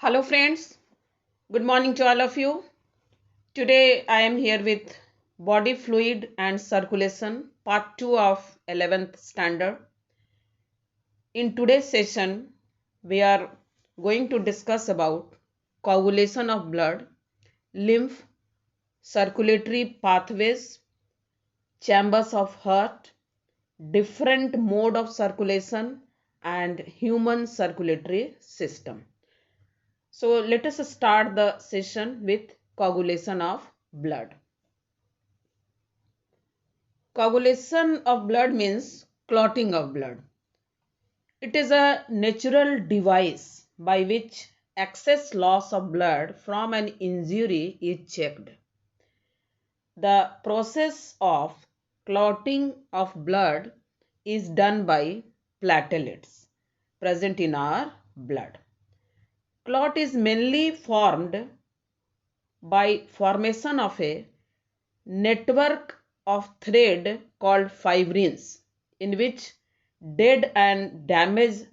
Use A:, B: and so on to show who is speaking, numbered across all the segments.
A: Hello friends, good morning to all of you. Today I am here with Body Fluid and Circulation part 2 of 11th standard. In today's session we are going to discuss about coagulation of blood, lymph, circulatory pathways, chambers of heart, different mode of circulation and human circulatory system. So let us start the session with coagulation of blood. Coagulation of blood means clotting of blood. It is a natural device by which excess loss of blood from an injury is checked. The process of clotting of blood is done by platelets present in our blood. Clot is mainly formed by formation of a network of thread called fibrins, in which dead and damaged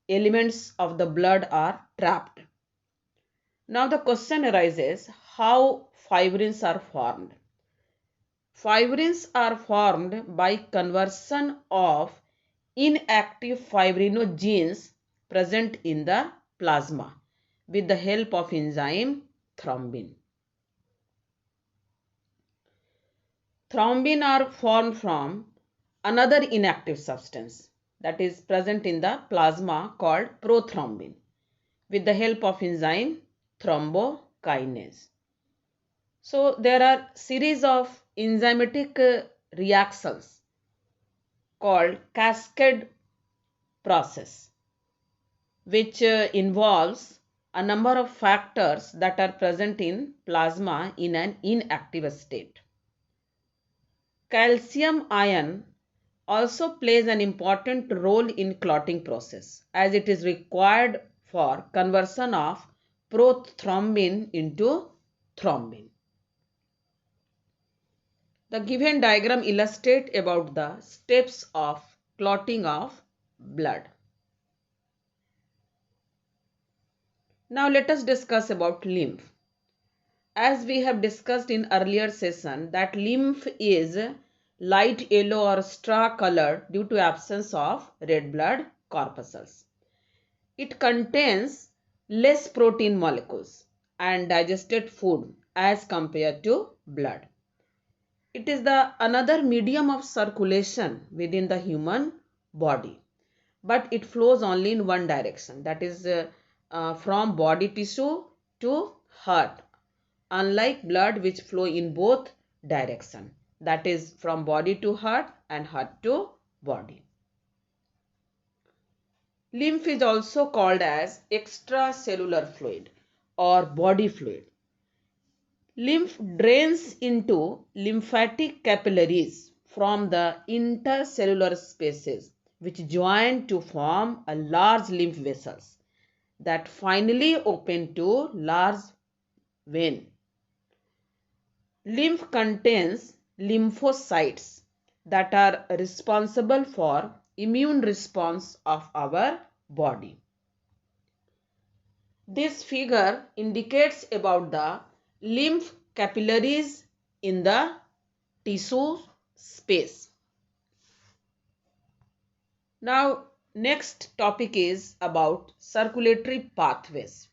A: elements of the blood are trapped. Now the question arises, how fibrins are formed? Fibrins are formed by conversion of inactive fibrinogenes present in the plasma with the help of enzyme thrombin. Thrombin are formed from another inactive substance that is present in the plasma called prothrombin with the help of enzyme thrombokinase. So there are series of enzymatic reactions called cascade process which involves a number of factors that are present in plasma in an inactive state. Calcium ion also plays an important role in clotting process as it is required for conversion of prothrombin into thrombin. The given diagram illustrates about the steps of clotting of blood. Now let us discuss about lymph. As we have discussed in earlier session that lymph is light yellow or straw colored due to absence of red blood corpuscles. It contains less protein molecules and digested food as compared to blood. It is the another medium of circulation within the human body, but it flows only in one direction, that is from body tissue to heart, unlike blood which flow in both direction, that is from body to heart and heart to body. Lymph is also called as extracellular fluid or body fluid. Lymph drains into lymphatic capillaries from the intercellular spaces which join to form a large lymph vessels that finally open to large vein. Lymph contains lymphocytes that are responsible for immune response of our body. This figure indicates about the lymph capillaries in the tissue space. Now next topic is about circulatory pathways.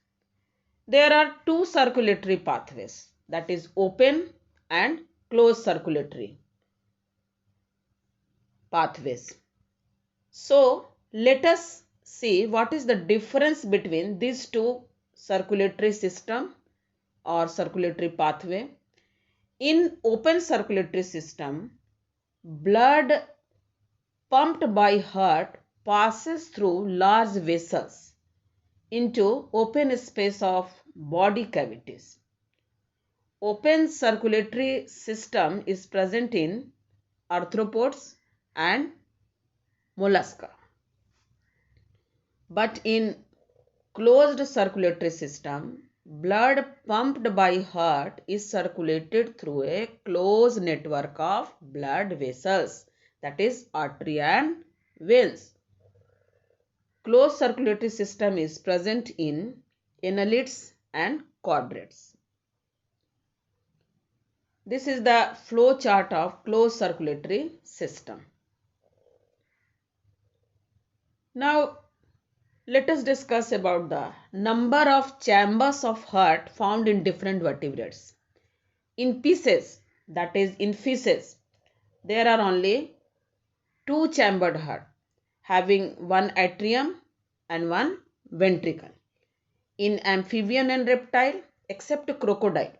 A: There are two circulatory pathways, that is open and closed circulatory pathways. So let us see what is the difference between these two circulatory system or circulatory pathway. In open circulatory system, blood pumped by heart passes through large vessels into open space of body cavities. Open circulatory system is present in arthropods and mollusca. But in closed circulatory system, blood pumped by heart is circulated through a closed network of blood vessels, that is artery and veins. Closed circulatory system is present in annelids and chordates. This is the flow chart of closed circulatory system. Now, let us discuss about the number of chambers of heart found in different vertebrates. In pieces, that is in feces, there are only two chambered heart having one atrium and one ventricle. In amphibian and reptile, except crocodile,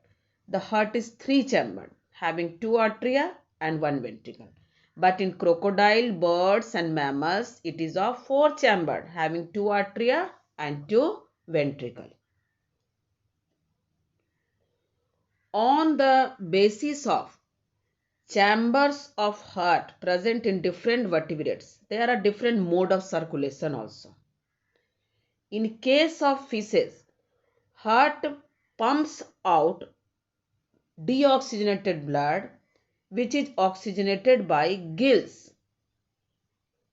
A: the heart is three chambered having two atria and one ventricle. But in crocodile, birds and mammals, it is of four chambered having two atria and two ventricle. On the basis of chambers of heart present in different vertebrates, there are different mode of circulation also. In case of feces, heart pumps out deoxygenated blood which is oxygenated by gills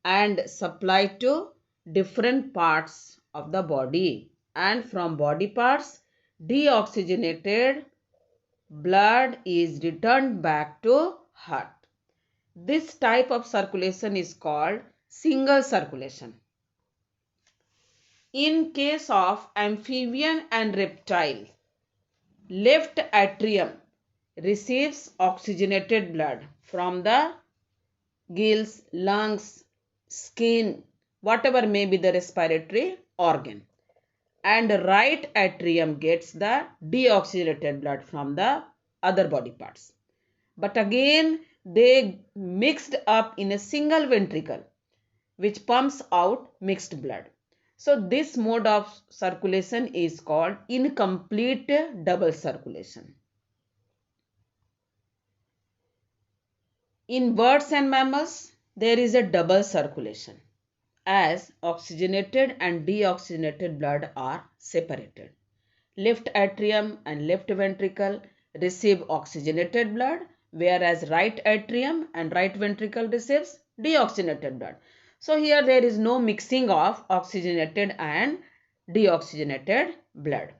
A: and supplied to different parts of the body, and from body parts deoxygenated blood is returned back to heart. This type of circulation is called single circulation. In case of amphibian and reptile, left atrium receives oxygenated blood from the gills, lungs, skin, whatever may be the respiratory organ, and right atrium gets the deoxygenated blood from the other body parts. But again they mixed up in a single ventricle which pumps out mixed blood. So this mode of circulation is called incomplete double circulation. In birds and mammals, there is a double circulation as oxygenated and deoxygenated blood are separated. Left atrium and left ventricle receive oxygenated blood, whereas right atrium and right ventricle receives deoxygenated blood. So here there is no mixing of oxygenated and deoxygenated blood.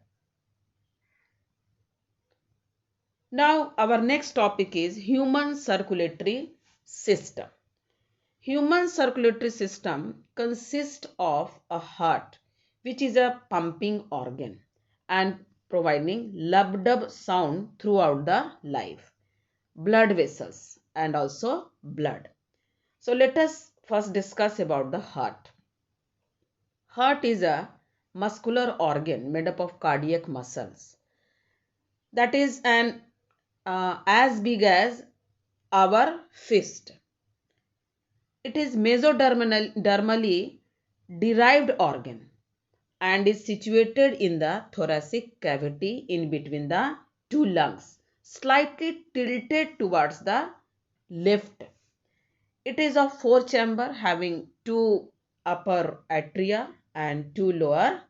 A: Now our next topic is human circulatory system. Human circulatory system consists of a heart which is a pumping organ and providing lub-dub sound throughout the life, blood vessels and also blood. So let us first discuss about the heart. Heart is a muscular organ made up of cardiac muscles that is as big as our fist. It is mesodermally derived organ and is situated in the thoracic cavity in between the two lungs, slightly tilted towards the left. It is of four chamber having two upper atria and two lower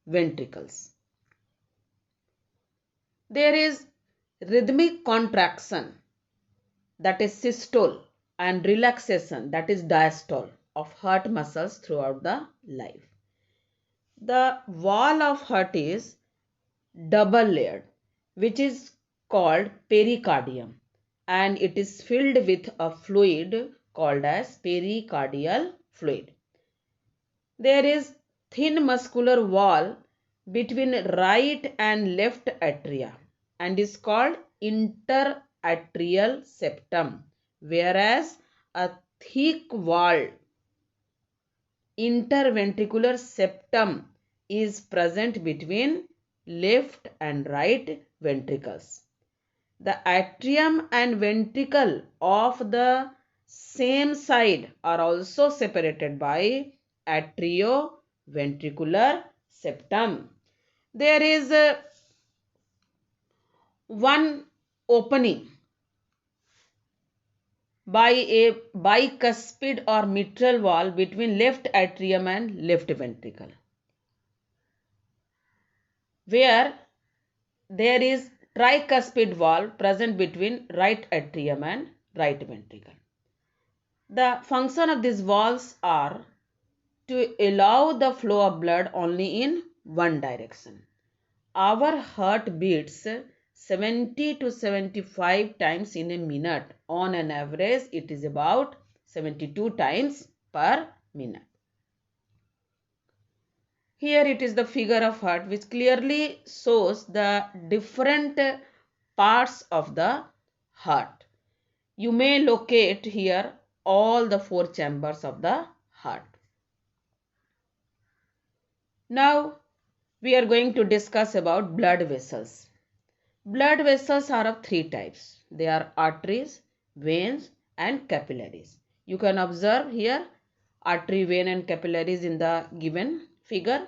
A: ventricles. There is rhythmic contraction, that is systole, and relaxation, that is diastole, of heart muscles throughout the life. The wall of heart is double layered, which is called pericardium, and it is filled with a fluid called as pericardial fluid. There is thin muscular wall between right and left atria and is called interatrial septum, whereas a thick walled interventricular septum is present between left and right ventricles. The atrium and ventricle of the same side are also separated by atrioventricular septum. There is one opening by a bicuspid or mitral wall between left atrium and left ventricle, where there is tricuspid wall present between right atrium and right ventricle. The function of these valves are to allow the flow of blood only in one direction. our heart beats 70 to 75 times in a minute. On an average, it is about 72 times per minute. Here it is the figure of heart which clearly shows the different parts of the heart. You may locate here all the four chambers of the heart. Now we are going to discuss about blood vessels. Blood vessels are of three types. They are arteries, veins and capillaries. You can observe here artery, vein and capillaries in the given figure.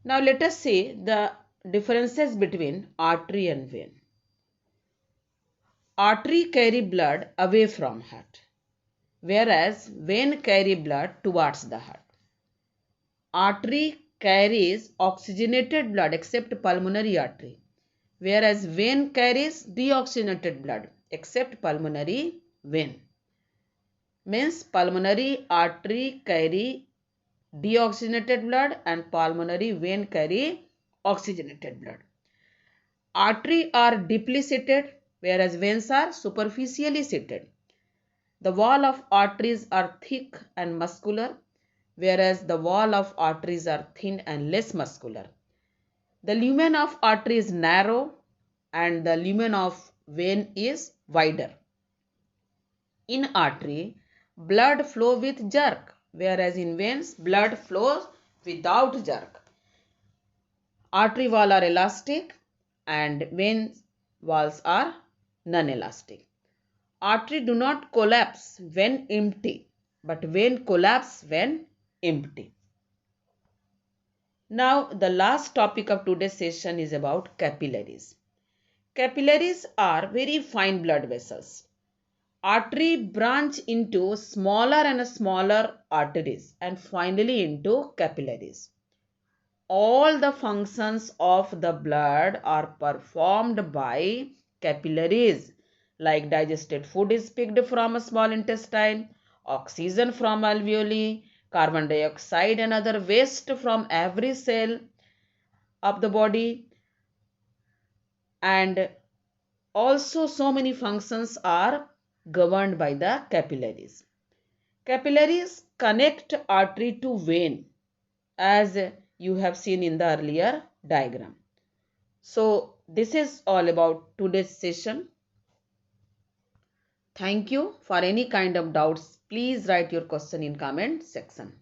A: Now let us see the differences between artery and vein. Artery carry blood away from heart, whereas vein carry blood towards the heart. Artery carries oxygenated blood except pulmonary artery, whereas vein carries deoxygenated blood except pulmonary vein. Means pulmonary artery carry deoxygenated blood and pulmonary vein carry oxygenated blood. Arteries are deeply seated, whereas veins are superficially seated. The wall of arteries are thick and muscular, whereas the wall of arteries are thin and less muscular. The lumen of artery is narrow and the lumen of vein is wider. In artery, blood flows with jerk, whereas in veins, blood flows without jerk. Artery walls are elastic and vein walls are non-elastic. Artery do not collapse when empty, but vein collapse when empty. Now the last topic of today's session is about capillaries. Capillaries are very fine blood vessels. Artery branch into smaller and smaller arteries and finally into capillaries. All the functions of the blood are performed by capillaries, like digested food is picked from a small intestine, oxygen from alveoli, carbon dioxide and other waste from every cell of the body, and also so many functions are governed by the capillaries. Capillaries connect artery to vein, as you have seen in the earlier diagram. So this is all about today's session. Thank you. For any kind of doubts, please write your question in comment section.